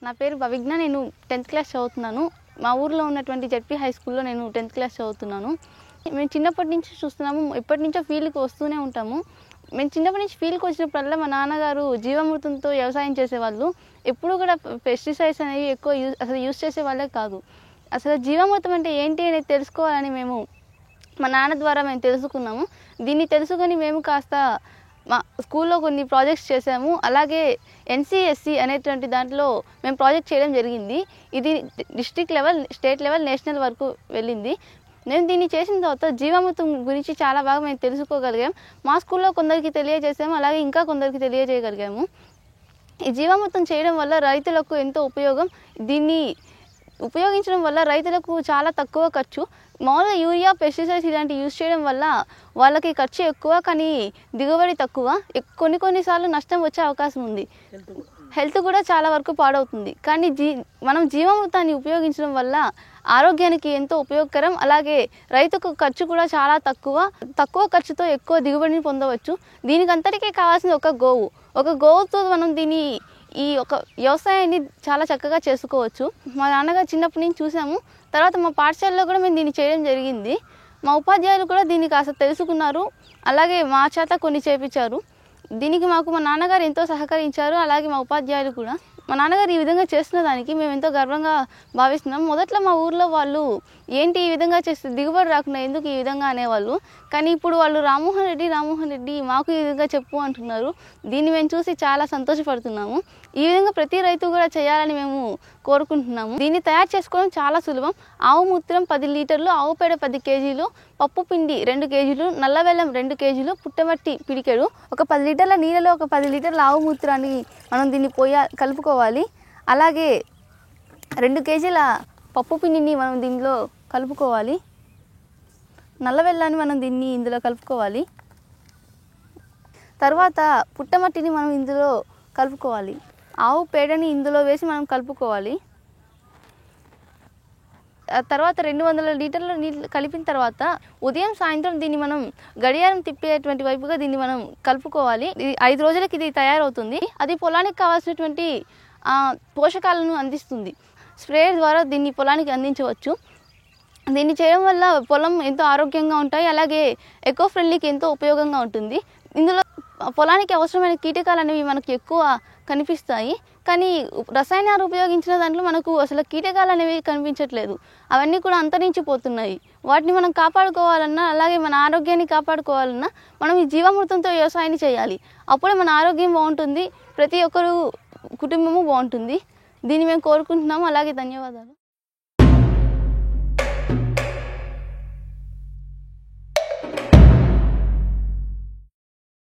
నా పేరు భవిజ్ఞ. నేను 10th క్లాస్ చదువుతున్నాను. మా ఊర్లో ఉన్నటువంటి జెడ్పీ హై స్కూల్లో నేను 10th క్లాస్ చదువుతున్నాను. మేము చిన్నప్పటి నుంచి చూస్తున్నాము, ఎప్పటి నుంచో ఫీల్డ్కి వస్తూనే ఉంటాము. మేము చిన్నప్పటి నుంచి ఫీల్డ్కి వచ్చినప్పుడల్లా మా నాన్నగారు జీవామృతంతో వ్యవసాయం చేసేవాళ్ళు. ఎప్పుడు కూడా పెస్టిసైడ్స్ అనేవి ఎక్కువ యూజ్ చేసేవాళ్ళే కాదు. అసలు జీవామృతం అంటే ఏంటి అనేది తెలుసుకోవాలని మా నాన్న ద్వారా మేము తెలుసుకున్నాము. దీన్ని తెలుసుకొని మేము కాస్త మా స్కూల్లో కొన్ని ప్రాజెక్ట్స్ చేసాము. అలాగే NCSC అనేటువంటి దాంట్లో మేము ప్రాజెక్ట్ చేయడం జరిగింది. ఇది district level, state level, national వరకు వెళ్ళింది. నేను దీన్ని చేసిన తర్వాత జీవామృతం గురించి చాలా బాగా మేము తెలుసుకోగలిగాం. మా స్కూల్లో కొందరికి తెలియజేసాము, అలాగే ఇంకా కొందరికి తెలియజేయగలిగాము. ఈ జీవామృతం చేయడం వల్ల రైతులకు ఎంతో ఉపయోగం. దీన్ని ఉపయోగించడం వల్ల రైతులకు చాలా తక్కువ ఖర్చు. మామూలుగా యూరియా, పెస్టిసైడ్స్ ఇలాంటివి యూజ్ చేయడం వల్ల వాళ్ళకి ఖర్చు ఎక్కువ, కానీ దిగుబడి తక్కువ. కొన్నిసార్లు నష్టం వచ్చే అవకాశం ఉంది. హెల్త్ కూడా చాలా వరకు పాడవుతుంది. కానీ మనం జీవామృతాన్ని ఉపయోగించడం వల్ల ఆరోగ్యానికి ఎంతో ఉపయోగకరం. అలాగే రైతుకు ఖర్చు కూడా చాలా తక్కువ ఖర్చుతో ఎక్కువ దిగుబడిని పొందవచ్చు. దీనికంతటికే కావాల్సింది ఒక గోవుతో మనం ఈ వ్యవసాయాన్ని చాలా చక్కగా చేసుకోవచ్చు. మా నాన్నగారు చిన్నప్పటి నుంచి చూసాము. తర్వాత మా పాఠశాలలో కూడా మేము దీన్ని చేయడం జరిగింది. మా ఉపాధ్యాయులు కూడా దీన్ని కాస్త తెలుసుకున్నారు. అలాగే మా చేత కొన్ని చేపించారు. దీనికి మాకు మా నాన్నగారు ఎంతో సహకరించారు. అలాగే మా ఉపాధ్యాయులు కూడా. మా నాన్నగారు ఈ విధంగా చేస్తున్న దానికి మేము ఎంతో గర్వంగా భావిస్తున్నాం. మొదట్లో మా ఊర్లో వాళ్ళు ఏంటి ఈ విధంగా చేస్తే దిగుబడి రాకుండా ఎందుకు ఈ విధంగా అనేవాళ్ళు. కానీ ఇప్పుడు వాళ్ళు రామ్మోహన్ రెడ్డి మాకు ఈ విధంగా చెప్పు అంటున్నారు. దీన్ని మేము చూసి చాలా సంతోషపడుతున్నాము. ఈ విధంగా ప్రతి రైతు కూడా చేయాలని మేము కోరుకుంటున్నాము. దీన్ని తయారు చేసుకోవడం చాలా సులభం. ఆవు మూత్రం 10 లీటర్లు, ఆవు పేడ 10 కేజీలు, పప్పు పిండి 2 కేజీలు, నల్ల బెల్లం 2 కేజీలు, పుట్టమట్టి పిడికెడు, ఒక 10 లీటర్ల నీళ్ళలో ఒక 10 లీటర్ల ఆవు మూత్రాన్ని మనం దీన్ని కలుపుకోవాలి. అలాగే 2 కేజీల పప్పు పిండిని మనం దీనిలో కలుపుకోవాలి. నల్ల బెల్లాన్ని మనం ఇందులో కలుపుకోవాలి. తర్వాత పుట్టమట్టిని మనం ఇందులో కలుపుకోవాలి. ఆవు పేడని ఇందులో వేసి మనం కలుపుకోవాలి. తర్వాత 200 లీటర్ల నీళ్ళు కలిపిన తర్వాత ఉదయం సాయంత్రం దీన్ని మనం గడియారం తిప్పేటువంటి వైపుగా దీన్ని మనం కలుపుకోవాలి. 5 రోజులకి ఇది తయారవుతుంది. అది పొలానికి కావాల్సినటువంటి పోషకాలను అందిస్తుంది. స్ప్రేయర్ ద్వారా దీన్ని పొలానికి అందించవచ్చు. దీన్ని చేయడం వల్ల పొలం ఎంతో ఆరోగ్యంగా ఉంటాయి. అలాగే ఎకో ఫ్రెండ్లీకి ఎంతో ఉపయోగంగా ఉంటుంది. ఇందులో పొలానికి అవసరమైన కీటకాలు అనేవి మనకు ఎక్కువ కనిపిస్తాయి. కానీ రసాయనాలు ఉపయోగించిన దాంట్లో మనకు అసలు కీటకాలు అనేవి కనిపించట్లేదు. అవన్నీ కూడా అంతరించిపోతున్నాయి. వాటిని మనం కాపాడుకోవాలన్నా, అలాగే మన ఆరోగ్యాన్ని కాపాడుకోవాలన్నా మనం ఈ జీవామృతంతో వ్యవసాయాన్ని చేయాలి. అప్పుడే మన ఆరోగ్యం బాగుంటుంది, ప్రతి ఒక్కరు కుటుంబము బాగుంటుంది. దీన్ని మేము కోరుకుంటున్నాము. అలాగే ధన్యవాదాలు.